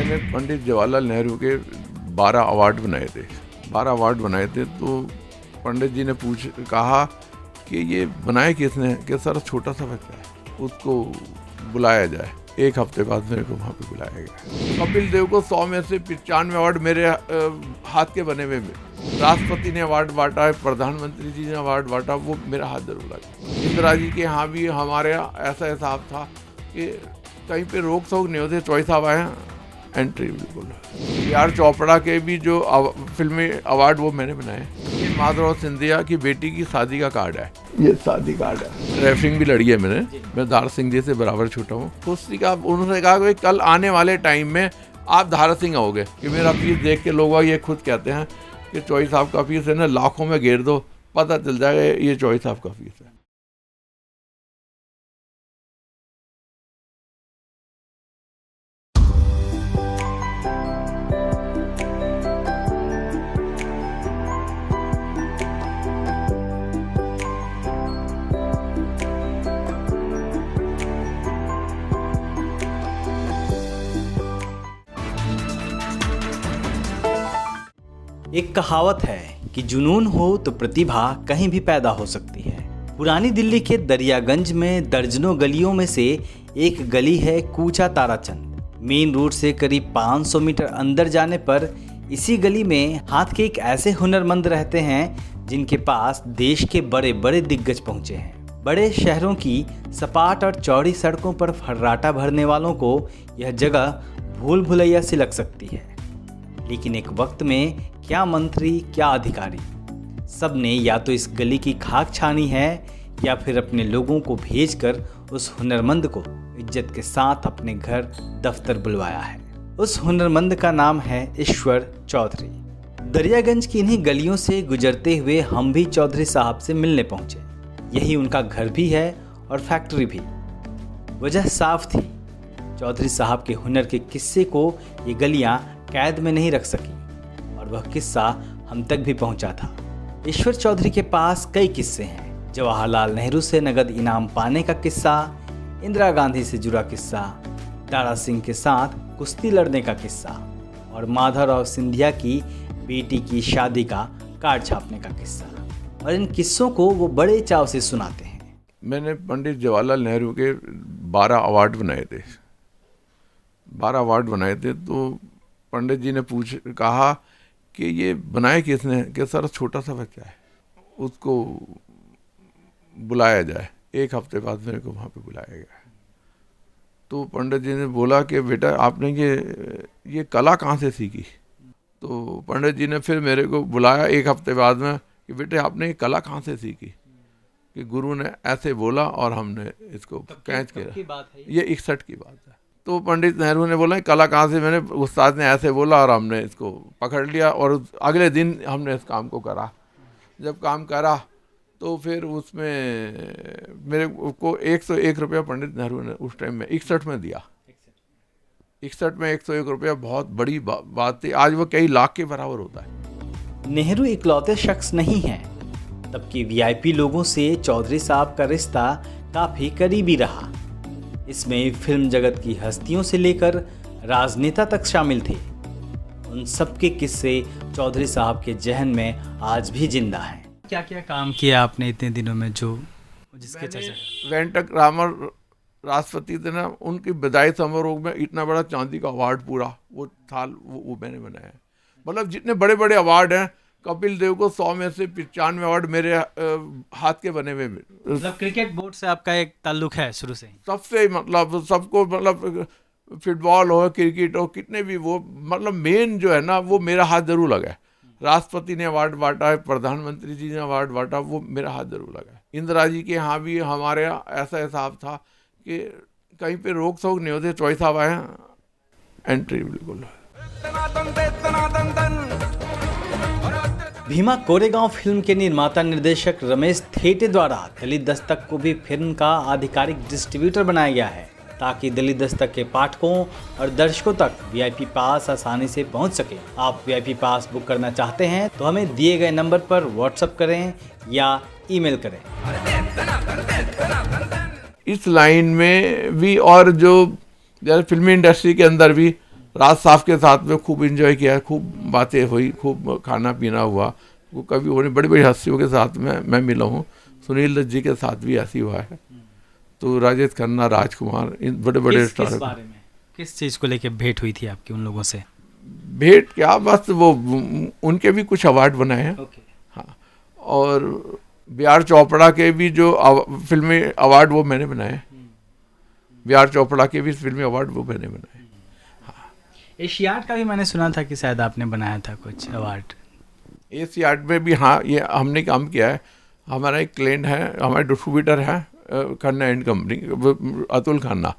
मैंने पंडित जवाहरलाल नेहरू के 12 अवार्ड बनाए थे। 12 अवार्ड बनाए थे तो पंडित जी ने कहा कि ये बनाए किसने, कि सर छोटा सा बच्चा है, उसको बुलाया जाए। एक हफ्ते बाद मेरे को वहाँ पे बुलाया गया। कपिल देव को 100 में से 95 अवार्ड मेरे हाथ के बने हुए में। राष्ट्रपति ने अवार्ड बांटा है, प्रधानमंत्री जी ने अवार्ड बांटा, वो मेरा हाथ जरूर लगा। इंदिरा जी के यहाँ भी हमारे ऐसा हिसाब था कि कहीं पे रोक टोक नहीं होते, चॉइस साहब आए एंट्री बिल्कुल। यार चोपड़ा के भी जो फिल्मी अवार्ड वो मैंने बनाए। ये माधव सिंधिया की बेटी की शादी का कार्ड है, ये शादी कार्ड है। रेफरिंग भी लड़ी है मैंने, मैं धारा सिंह जी से बराबर छोटा हूँ। कुश्ती का उन्होंने कहा कि कल आने वाले टाइम में आप धारा सिंह आओगे, कि मेरा फीस देख के लोग ये खुद कहते हैं कि चौधरी साहब का फीस है ना, लाखों में घेर दो, पता चल जाएगा ये चौधरी साहब का फीस है। एक कहावत है कि जुनून हो तो प्रतिभा कहीं भी पैदा हो सकती है। पुरानी दिल्ली के दरियागंज में दर्जनों गलियों में से एक गली है कूचा ताराचंद। मेन रोड से करीब 500 मीटर अंदर जाने पर इसी गली में हाथ के एक ऐसे हुनरमंद रहते हैं जिनके पास देश के बड़े बड़े दिग्गज पहुंचे हैं। बड़े शहरों की सपाट और चौड़ी सड़कों पर फर्राटा भरने वालों को यह जगह भूल भुलैया सी लग सकती है, लेकिन एक वक्त में क्या मंत्री क्या अधिकारी, सब ने या तो इस गली की खाक छानी है या फिर अपने लोगों को भेजकर उस हुनरमंद को इज्जत के साथ अपने घर दफ्तर बुलवाया है। उस हुनरमंद का नाम है ईश्वर चौधरी। दरियागंज की इन्हीं गलियों से गुजरते हुए हम भी चौधरी साहब से मिलने पहुंचे। यही उनका घर भी है और फैक्ट्री भी। वजह साफ थी, चौधरी साहब के हुनर के किस्से को ये गलियां कैद में नहीं रख सकी और वह किस्सा हम तक भी पहुंचा था। ईश्वर चौधरी के पास कई किस्से हैं। जवाहरलाल नेहरू से नगद इनाम पाने का किस्सा, इंदिरा गांधी से जुड़ा किस्सा, दारा सिंह के साथ कुश्ती लड़ने का किस्सा और माधवराव सिंधिया की बेटी की शादी का कार्ड छापने का किस्सा। और इन किस्सों को वो बड़े चाव से सुनाते हैं। मैंने पंडित जवाहरलाल नेहरू के 12 अवार्ड बनाए थे। 12 अवार्ड बनाए थे तो पंडित जी ने कहा कि ये बनाए किसने, कि सर छोटा सा बच्चा है, उसको बुलाया जाए। एक हफ्ते बाद मेरे को वहाँ पे बुलाया गया। तो पंडित जी ने बोला कि बेटा आपने ये कला कहाँ से सीखी। तो पंडित जी ने फिर मेरे को बुलाया एक हफ्ते बाद में कि बेटे आपने ये कला कहाँ से सीखी, कि गुरु ने ऐसे बोला और हमने इसको कैच किया। ये 61 की बात है। तो पंडित नेहरू ने बोला कला कहाँ से, मैंने उस्ताद ने ऐसे बोला और हमने इसको पकड़ लिया और अगले दिन हमने इस काम को करा। जब काम करा तो फिर उसमें मेरे को 101 रुपया पंडित नेहरू ने उस टाइम में 61 में दिया। 61 में 101 रुपया बहुत बड़ी बात थी। आज वो कई लाख के बराबर होता है। नेहरू इकलौते शख्स नहीं हैं। तब के वीआईपी लोगों से चौधरी साहब का रिश्ता काफ़ी करीबी रहा। इसमें फिल्म जगत की हस्तियों से लेकर राजनेता तक शामिल थे। उन सबके किस्से चौधरी साहब के जहन में आज भी जिंदा हैं। क्या क्या काम किया आपने इतने दिनों में जो जिसके चर्चा? वेंकट रामन राष्ट्रपति थे ना, उनकी विदाई समारोह में इतना बड़ा चांदी का अवार्ड पूरा वो थाल वो मैंने बनाया। मतलब जितने बड़े बड़े अवार्ड हैं, कपिल देव को 100 में से 95 अवार्ड मेरे हाथ के बने हुए। मतलब क्रिकेट बोर्ड से आपका एक ताल्लुक है शुरू से ही? सबसे, मतलब सबको, मतलब फुटबॉल हो क्रिकेट हो कितने भी, वो मतलब मेन जो है ना वो मेरा हाथ जरूर लगा है। राष्ट्रपति ने अवार्ड बांटा है, प्रधानमंत्री जी ने अवार्ड बांटा, वो मेरा हाथ जरूर लगा है। इंदिरा जी के यहाँ भी हमारे ऐसा हिसाब था कि कहीं पे रोक टोक नहीं होते, चौधरी साहब आए एंट्री बिल्कुल। भीमा कोरेगांव फिल्म के निर्माता निर्देशक रमेश थेटे द्वारा दलित दस्तक को भी फिल्म का आधिकारिक डिस्ट्रीब्यूटर बनाया गया है, ताकि दलित दस्तक के पाठकों और दर्शकों तक वीआईपी पास आसानी से पहुंच सके। आप वीआईपी पास बुक करना चाहते हैं तो हमें दिए गए नंबर पर व्हाट्सएप करें या ईमेल करें। इस लाइन में भी और जो फिल्मी इंडस्ट्री के अंदर भी राज साहब के साथ में खूब एंजॉय किया, खूब बातें हुई, खूब खाना पीना हुआ। वो कभी उन्हें बड़ी बड़ी हस्तियों के साथ में मैं मिला हूँ। सुनील दत्त जी के साथ भी ऐसी हुआ है। तो राजेश खन्ना, राजकुमार, इन बड़े बड़े किस स्टार। बारे में, किस चीज़ को लेके भेंट हुई थी आपकी उन लोगों से? भेंट क्या, बस वो उनके भी कुछ अवार्ड बनाए हैं। हाँ, और बी.आर. चोपड़ा के भी जो फिल्मी अवार्ड वो मैंने बनाए। बी.आर. चोपड़ा के भी फिल्मी अवार्ड वो मैंने बनाए। एशियाड का भी मैंने सुना था कि शायद आपने बनाया था कुछ अवार्ड। एशियाड में भी, हाँ, ये हमने काम किया है। हमारा एक क्लाइंट है, हमारे डिस्ट्रीब्यूटर है खन्ना एंड कंपनी, अतुल खन्ना।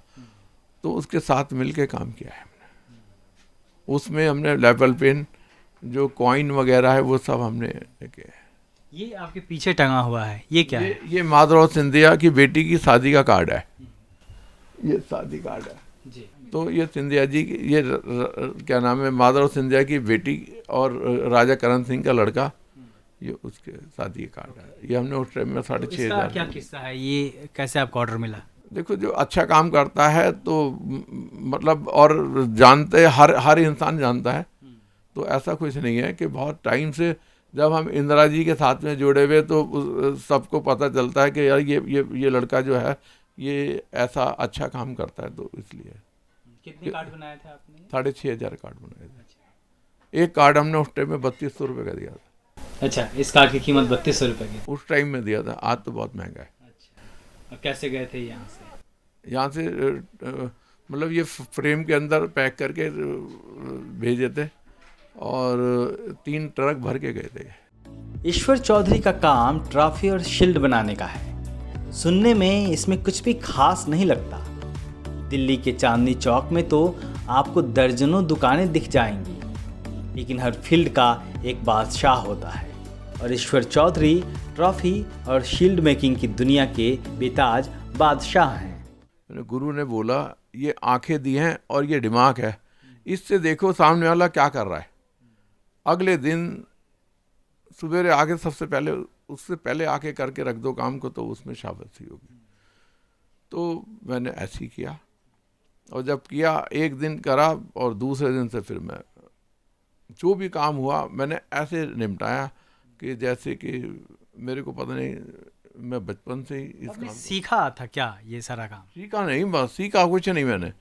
तो उसके साथ मिलके काम किया है हमने। उसमें हमने लेवल पेन, जो कॉइन वगैरह है, वो सब हमने किया है। ये आपके पीछे टंगा हुआ है, ये क्या है? ये माधवराव सिंधिया की बेटी की शादी का कार्ड है। ये शादी कार्ड है जी। तो ये सिंधिया जी की, ये क्या नाम है, माधवराव सिंधिया की बेटी और राजा करण सिंह का लड़का, ये उसके शादी का कार्ड है। ये हमने उस टाइम में 6,500। क्या किस्सा है, ये कैसे आपको ऑर्डर मिला? देखो, जो अच्छा काम करता है तो मतलब, और जानते हर इंसान जानता है। तो ऐसा कुछ नहीं है कि बहुत टाइम से जब हम इंदिरा जी के साथ में जुड़े हुए तो सबको पता चलता है कि यार ये लड़का जो है ये ऐसा अच्छा काम करता है। तो इसलिए कितने कार्ड बनाए थे आपने? 6,500 कार्ड बनाए थे। एक कार्ड हमने उस टाइम में 3200 रुपये का दिया था। अच्छा, इस कार्ड की कीमत 3200 रुपये की? उस टाइम में दिया था, आज तो बहुत महंगा है। अच्छा, और कैसे गए थे यहाँ से? यहाँ से मतलब ये फ्रेम के अंदर पैक करके भेजे थे और 3 ट्रक भर के गए थे। ईश्वर चौधरी का काम ट्रॉफी और शील्ड बनाने का है। सुनने में इसमें कुछ भी खास नहीं लगता। दिल्ली के चांदनी चौक में तो आपको दर्जनों दुकानें दिख जाएंगी, लेकिन हर फील्ड का एक बादशाह होता है और ईश्वर चौधरी ट्रॉफी और शील्ड मेकिंग की दुनिया के बेताज बादशाह हैं। मेरे गुरु ने बोला, ये आंखें दी हैं और ये दिमाग है, इससे देखो सामने वाला क्या कर रहा है। अगले दिन सवेरे आके सबसे पहले उससे पहले आके करके रख दो काम को, तो उसमें शाबाशी होगी। तो मैंने ऐसे ही किया, और जब किया एक दिन करा और दूसरे दिन से फिर मैं जो भी काम हुआ मैंने ऐसे निपटाया कि जैसे कि मेरे को पता नहीं, मैं बचपन से ही इस काम सीखा था क्या ये सारा काम? सीखा नहीं, बस सीखा कुछ नहीं मैंने,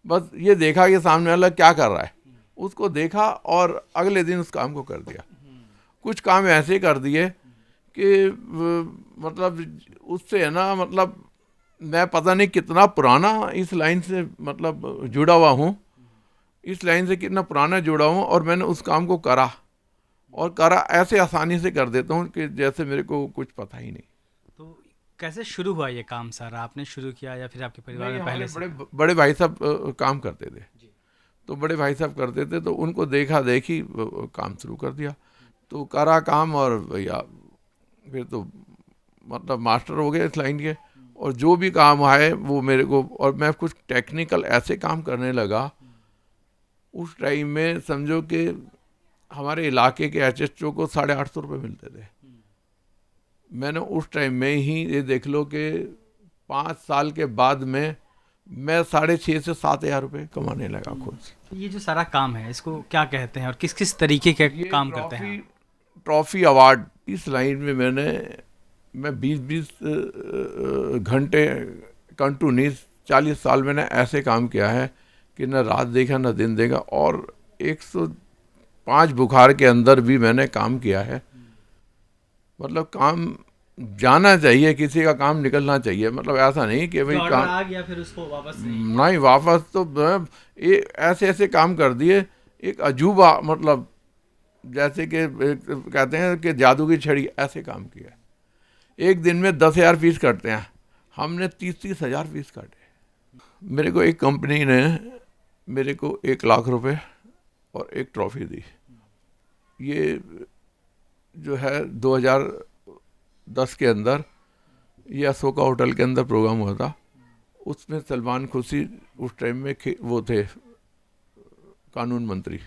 बस ये देखा कि सामने वाला क्या कर रहा है, उसको देखा और अगले दिन उस काम को कर दिया। कुछ काम ऐसे कर दिए कि मतलब उससे है ना, मतलब मैं पता नहीं कितना पुराना इस लाइन से मतलब जुड़ा हुआ हूँ, इस लाइन से कितना पुराना जुड़ा हूँ, और मैंने उस काम को करा और करा ऐसे आसानी से कर देता हूँ कि जैसे मेरे को कुछ पता ही नहीं। तो कैसे शुरू हुआ ये काम सर? आपने शुरू किया या फिर आपके परिवार में पहले से? बड़े भाई साहब काम करते थे, तो बड़े भाई साहब करते थे तो उनको देखा देखी काम शुरू कर दिया। तो करा काम और भैया फिर तो मतलब मास्टर हो गए इस लाइन के, और जो भी काम आए वो मेरे को, और मैं कुछ टेक्निकल ऐसे काम करने लगा उस टाइम में, समझो कि हमारे इलाके के एचएचओ को 850 रुपये मिलते थे। मैंने उस टाइम में ही ये देख लो कि 5 साल के बाद में मैं 6,500 से 7,000 रुपये कमाने लगा खुद से। ये जो सारा काम है इसको क्या कहते हैं और किस किस तरीके के काम करते हैं? ट्रॉफी अवार्ड, इस लाइन में मैं 20-20 घंटे कंटिन्यूस 40 साल मैंने ऐसे काम किया है कि न रात देखा न दिन देखा, और 105 बुखार के अंदर भी मैंने काम किया है। मतलब काम जाना चाहिए, किसी का काम निकलना चाहिए, मतलब ऐसा नहीं कि भाई काम आ गया फिर उसको वापस नहीं, वापस तो ये ऐसे काम कर दिए, एक अजूबा, मतलब जैसे कि कहते हैं कि जादू की छड़ी, ऐसे काम किया। एक दिन में 10,000 पीस करते हैं, हमने 30,000 पीस काटे। मेरे को एक कंपनी ने मेरे को 1 लाख रुपए और एक ट्रॉफी दी। ये जो है 2010 के अंदर ये अशोका होटल के अंदर प्रोग्राम हुआ था। उसमें सलमान खुर्शीद उस टाइम में वो थे कानून मंत्री,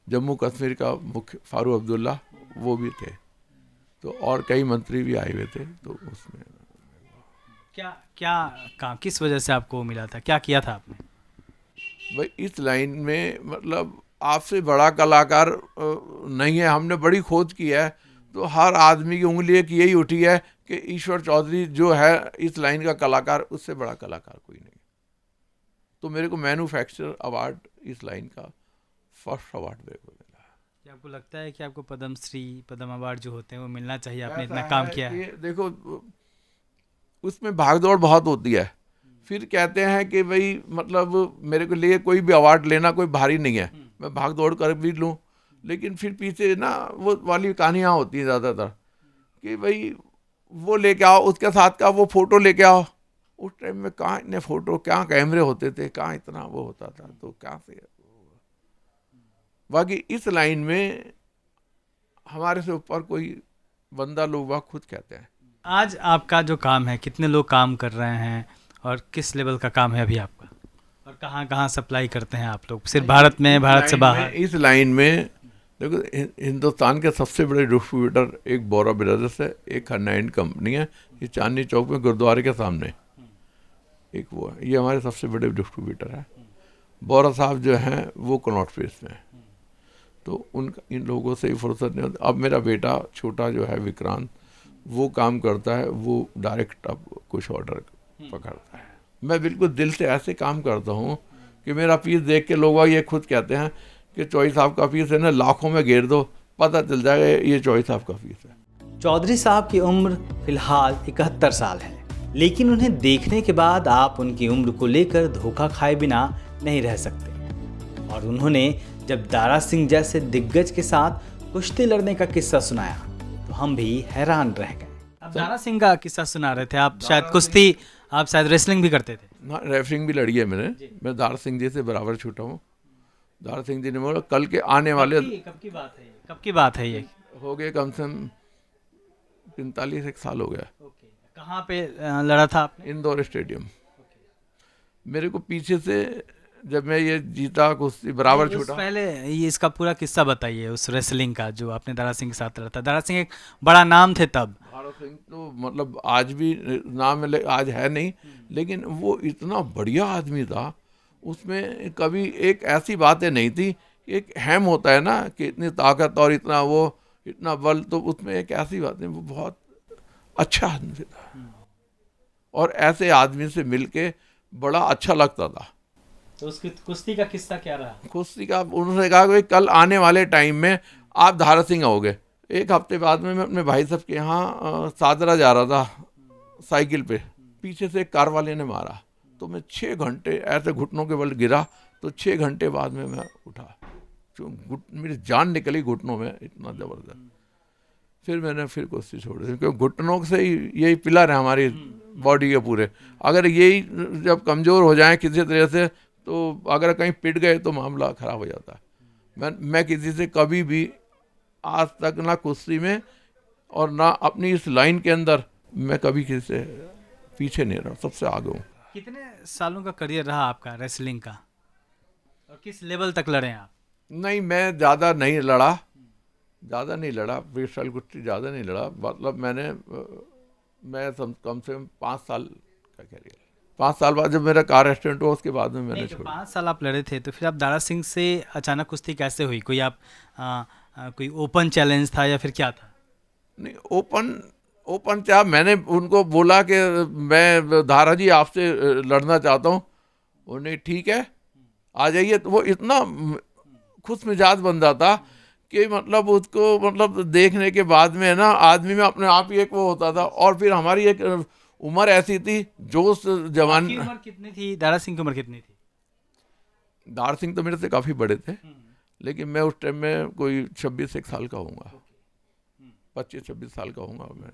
जम्मू कश्मीर का मुख्य फारूक अब्दुल्ला वो भी थे, तो और कई मंत्री भी आए हुए थे। तो उसमें क्या काम, किस वजह से आपको मिला था, क्या किया था आपने? भाई इस लाइन में मतलब आपसे बड़ा कलाकार नहीं है। हमने बड़ी खोज की है, तो हर आदमी की उंगली एक यही उठी है कि ईश्वर चौधरी जो है इस लाइन का कलाकार, उससे बड़ा कलाकार कोई नहीं। तो मेरे को मैन्युफैक्चरर अवार्ड इस लाइन का फर्स्ट अवार्ड मेरे को मिला। क्या आपको लगता है कि आपको पद्म श्री, पद्म अवार्ड जो होते हैं वो मिलना चाहिए? आपने ऐसा इतना काम किया है। कि देखो उसमें भागदौड़ बहुत होती है। फिर कहते हैं कि भाई मतलब मेरे को लिए कोई भी अवार्ड लेना कोई भारी नहीं है, मैं भाग दौड़ कर भी लूँ, लेकिन फिर पीछे ना वो वाली कहानियाँ होती हैं ज़्यादातर कि भाई वो लेके आओ, उसके साथ का वो फ़ोटो लेके आओ। उस टाइम में कहाँ इतने फ़ोटो, कहाँ कैमरे होते थे, कहाँ इतना वो होता था, तो कहाँ से। बाकी इस लाइन में हमारे से ऊपर कोई बंदा लोग वह खुद कहते हैं। आज आपका जो काम है, कितने लोग काम कर रहे हैं और किस लेवल का काम है अभी आपका, और कहाँ कहाँ सप्लाई करते हैं आप लोग? सिर्फ भारत में, भारत से बाहर? इस लाइन में देखो हिंदुस्तान के सबसे बड़े डिस्ट्रीब्यूटर एक बोरा ब्रदर्स है, एक खन्ना एंड कंपनी है, ये चांदनी चौक में गुरुद्वारे के सामने एक वो है, ये हमारे सबसे बड़े डिस्ट्रीब्यूटर है। बोरा साहब जो हैं वो कनॉट प्लेस में है, तो उनका इन लोगों से ही फुर्सत नहीं होती। अब मेरा बेटा छोटा जो है विक्रांत, वो काम करता है, वो डायरेक्ट अब कुछ ऑर्डर पकड़ता है। मैं बिल्कुल दिल से ऐसे काम करता हूँ कि मेरा पीस देख के लोग ये खुद कहते हैं कि चौधरी साहब का पीस है ना, लाखों में घेर दो, पता चल जाएगा ये चौधरी साहब का पीस है। चौधरी साहब की उम्र फिलहाल 71 साल है, लेकिन उन्हें देखने के बाद आप उनकी उम्र को लेकर धोखा खाए बिना नहीं रह सकते। और उन्होंने जब दारा सिंह जैसे दिग्गज के साथ कुश्ती लड़ने का किस्सा सुनाया तो हम भी हैरान रह गए। आप दारा सिंह का किस्सा सुना रहे थे, आप शायद कुश्ती, आप शायद रेसलिंग भी करते थे? हाँ, रेफरिंग भी लड़ी है मैंने। मैं दारा सिंह जी से बराबर छूटा हूँ। दारा सिंह जी ने बोला कल के आने वाले, कब की बात है ये? कब की बात है ये? हो गए कम से कम 45 साल हो गया। कहाँ पे लड़ा था आपने? इंदौर स्टेडियम। मेरे को पीछे से जब मैं ये जीता कुश्ती बराबर छूटा। पहले ये इसका पूरा किस्सा बताइए उस रेसलिंग का जो आपने दारा सिंह के साथ लड़ा था। दारा सिंह एक बड़ा नाम थे तब। दारा सिंह तो मतलब आज भी नाम आज है नहीं, लेकिन वो इतना बढ़िया आदमी था। उसमें कभी एक ऐसी बातें नहीं थी, एक हैम होता है ना कि इतनी ताकत और इतना वो इतना बल, तो उसमें एक ऐसी बात नहीं, वो बहुत अच्छा आदमी था और ऐसे आदमी से मिलके बड़ा अच्छा लगता था। तो उसकी कुश्ती का किस्सा क्या रहा? कुश्ती का उन्होंने कहा कि कल आने वाले टाइम में आप दारा सिंह आओगे। एक हफ्ते बाद में मैं अपने भाई साहब के यहाँ सादरा जा रहा था साइकिल पे, पीछे से एक कार वाले ने मारा, तो मैं 6 घंटे ऐसे घुटनों के बल गिरा, तो 6 घंटे बाद में मैं उठा, मेरी जान निकली घुटनों में, इतना ज़बरदस्त। फिर मैंने फिर कुश्ती छोड़ दी, क्योंकि घुटनों से ही यही पिलर है हमारी बॉडी के पूरे। अगर यही जब कमज़ोर हो जाए किसी तरह से, तो अगर कहीं पिट गए तो मामला ख़राब हो जाता है। मैं किसी से कभी भी आज तक ना कुश्ती में और ना अपनी इस लाइन के अंदर मैं कभी किसी से पीछे नहीं रहा, सबसे आगे हूँ। कितने सालों का करियर रहा आपका रेसलिंग का, और किस लेवल तक लड़े आप? नहीं, मैं ज़्यादा नहीं लड़ा, फ्री स्टाइल कुश्ती ज़्यादा नहीं लड़ा। मतलब मैं कम से कम 5 साल का करियर। 5 साल बाद जब मेरा कार एक्सीडेंट हुआ, उसके बाद में मैंने छोड़ा। 5 साल आप लड़े थे, तो फिर आप दारा सिंह से अचानक कुश्ती कैसे हुई? कोई आप कोई ओपन चैलेंज था या फिर क्या था? नहीं, ओपन क्या, मैंने उनको बोला कि मैं दारा जी आपसे लड़ना चाहता हूँ। उन्हें ठीक है आ जाइए। तो वो इतना खुश मिजाज बंदा था कि मतलब उसको मतलब देखने के बाद में ना आदमी में अपने आप ही एक वो होता था। और फिर हमारी एक उम्र ऐसी थी, जोश जवान। उम्र कितनी थी? दारा सिंह की उम्र कितनी थी? दारा सिंह तो मेरे से काफ़ी बड़े थे, लेकिन मैं उस टाइम में कोई 26 साल का होऊंगा, 25-26 साल का होऊंगा मैं।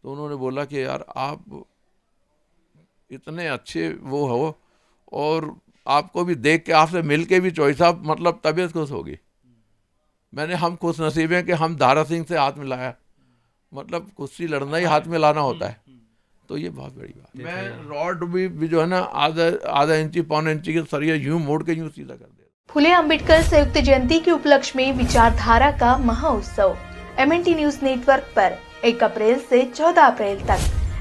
तो उन्होंने बोला कि यार आप इतने अच्छे वो हो, और आपको भी देख के, आपसे मिल के भी चौधरी साहब मतलब तबीयत खुश होगी। हम खुश नसीब हैं कि हम दारा सिंह से हाथ मिलाया। मतलब कुश्ती लड़ना ही हाथ में लाना होता है, तो ये बहुत बड़ी बात है। मैं रॉड भी जो है ना आधा इंची पौन इंची के सरिया यूं मोड़ के यूं सीधा कर दे। फुले अंबेडकर संयुक्त जयंती के उपलक्ष्य में विचारधारा का महाउत्सव MNT न्यूज नेटवर्क पर 1 अप्रैल से 14 अप्रैल तक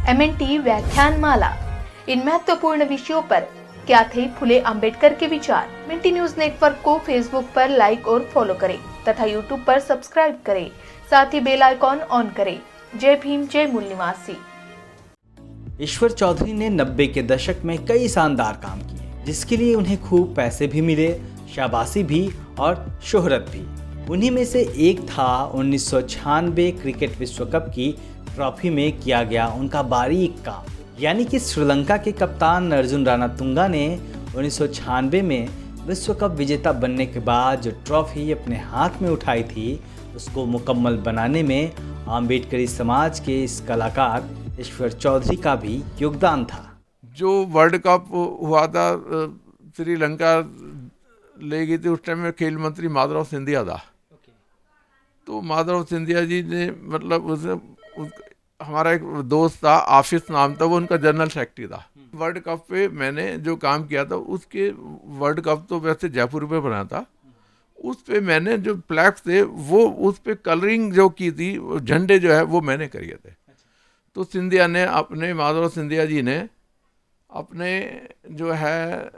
MNT व्याख्यान माला। इन महत्वपूर्ण विषयों पर क्या थे फुले अंबेडकर के विचार? मिंटी न्यूज नेटवर्क को फेसबुक पर लाइक और फॉलो करें तथा यूट्यूब पर सब्सक्राइब करें, साथ ही बेल आइकॉन ऑन करें। जय भीम, जय मूल निवासी। ईश्वर चौधरी ने 90 के दशक में कई शानदार काम किए, जिसके लिए उन्हें खूब पैसे भी मिले, शाबाशी भी और शोहरत भी। उन्हीं में से एक था 1996 क्रिकेट विश्व कप की ट्रॉफी में किया गया उनका बारीक काम। यानी कि श्रीलंका के कप्तान अर्जुन रानातुंगा ने 1996 में विश्व कप विजेता बनने के बाद जो ट्रॉफी अपने हाथ में उठाई थी, उसको मुकम्मल बनाने में अम्बेडकरी समाज के इस कलाकार ईश्वर चौधरी का भी योगदान था। जो वर्ल्ड कप हुआ था श्रीलंका ले गई थी, उस टाइम में खेल मंत्री माधवराव सिंधिया था। तो माधवराव सिंधिया जी ने मतलब हमारा एक दोस्त था, आफिस नाम था, वो उनका जनरल सेक्रेटरी था। वर्ल्ड कप पे मैंने जो काम किया था, उसके वर्ल्ड कप तो वैसे जयपुर पे बना था, उस पे मैंने जो फ्लैग्स थे वो उस पे कलरिंग जो की थी, झंडे जो है वो मैंने करिए थे। तो सिंधिया ने अपने माधवराव सिंधिया जी ने अपने जो है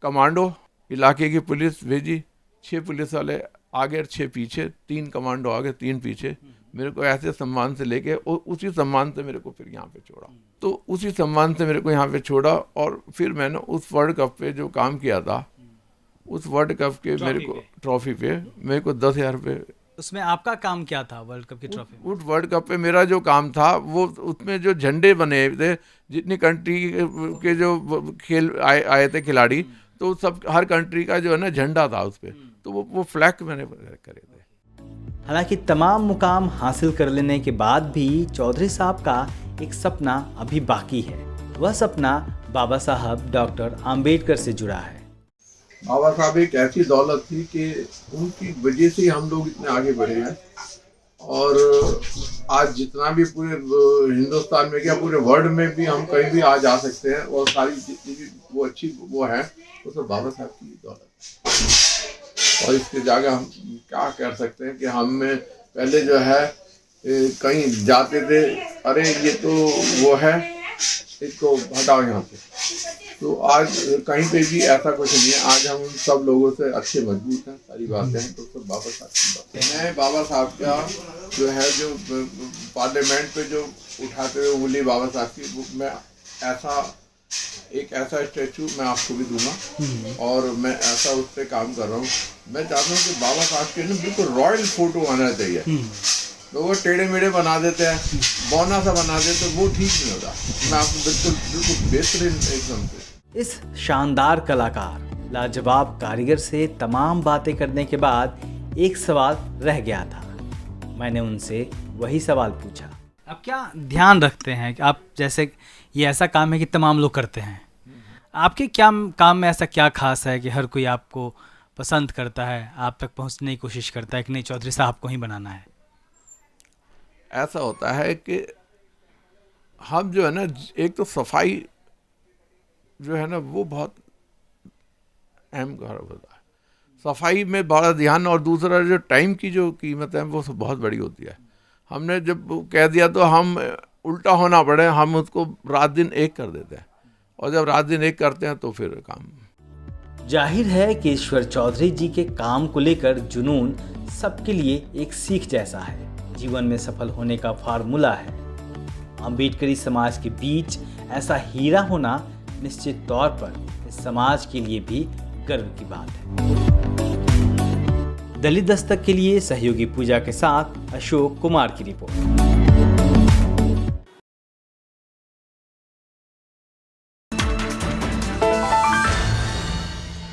कमांडो इलाके की पुलिस भेजी, 6 पुलिस वाले आगे और 6 पीछे, 3 कमांडो आगे 3 पीछे, मेरे को ऐसे सम्मान से लेके उसी सम्मान से मेरे को फिर यहाँ पे छोड़ा। तो उसी सम्मान से मेरे को यहाँ पे छोड़ा और फिर मैंने उस वर्ल्ड कप पे जो काम किया था, उस वर्ल्ड कप के मेरे को ट्रॉफी पे मेरे को 10,000 रुपये। उसमें आपका काम क्या था वर्ल्ड कप की ट्रॉफी? उस वर्ल्ड कप पे मेरा जो काम था वो उसमें जो झंडे बने थे, जितनी कंट्री के जो खेल आए थे खिलाड़ी, तो सब हर कंट्री का जो है ना झंडा था उस पर, तो वो फ्लैग मैंने करे थे। हालांकि तमाम मुकाम हासिल कर लेने के बाद भी चौधरी साहब का एक सपना अभी बाकी है। वह सपना बाबा साहब डॉक्टर आम्बेडकर से जुड़ा है। बाबा साहब एक ऐसी दौलत थी कि उनकी वजह से हम लोग इतने आगे बढ़े हैं, और आज जितना भी पूरे हिंदुस्तान में क्या पूरे वर्ल्ड में भी हम कहीं भी आज आ सकते हैं, और सारी जितनी भी वो अच्छी वो है वो सब बाबा साहब की दौलत है। और इसके जगह हम क्या कर सकते हैं कि हम में पहले जो है कहीं जाते थे, अरे ये तो वो है, इसको हटाओ यहाँ से, तो आज कहीं पे भी ऐसा कुछ नहीं है। आज हम सब लोगों से अच्छे मजबूत हैं, सारी बातें हैं तो सब बाबा साहब की बातें हैं। मैं बाबा साहब का जो है जो पार्लियामेंट पे जो उठाते हुए उंगली बाबा साहब की, मैं एक ऐसा स्टैचू मैं आपको भी दूंगा, और मैं ऐसा उस पर काम कर रहा हूँ। मैं चाहता हूँ कि बाबा साहब के ना बिल्कुल रॉयल फोटो आना चाहिए। लोग टेढ़े मेढ़े बना देते हैं, बौना सा बना देते, तो वो ठीक नहीं होता। मैं आपको बिल्कुल बेहतरीन एकदम से। इस शानदार कलाकार लाजवाब कारीगर से तमाम बातें करने के बाद एक सवाल रह गया था। मैंने उनसे वही सवाल पूछा। आप क्या ध्यान रखते हैं कि आप, जैसे ये ऐसा काम है कि तमाम लोग करते हैं, आपके क्या काम में ऐसा क्या खास है कि हर कोई आपको पसंद करता है, आप तक पहुंचने की कोशिश करता है कि नहीं चौधरी साहब को ही बनाना है? ऐसा होता है कि हम जो है ना, एक तो सफाई जो है ना वो बहुत अहम कार्य होता है, सफाई में बड़ा ध्यान, और दूसरा जो टाइम की जो कीमत है वो बहुत बड़ी होती है। हमने जब कह दिया तो हम उल्टा होना पड़े, हम उसको रात दिन एक कर देते हैं, और जब रात दिन एक करते हैं तो फिर काम। जाहिर है कि ईश्वर चौधरी जी के काम को लेकर जुनून सबके लिए एक सीख जैसा है, जीवन में सफल होने का फार्मूला है। अम्बेडकरी समाज के बीच ऐसा हीरा होना निश्चित तौर पर इस समाज के लिए भी गर्व की बात है। दलित दस्तक के लिए सहयोगी पूजा के साथ अशोक कुमार की रिपोर्ट।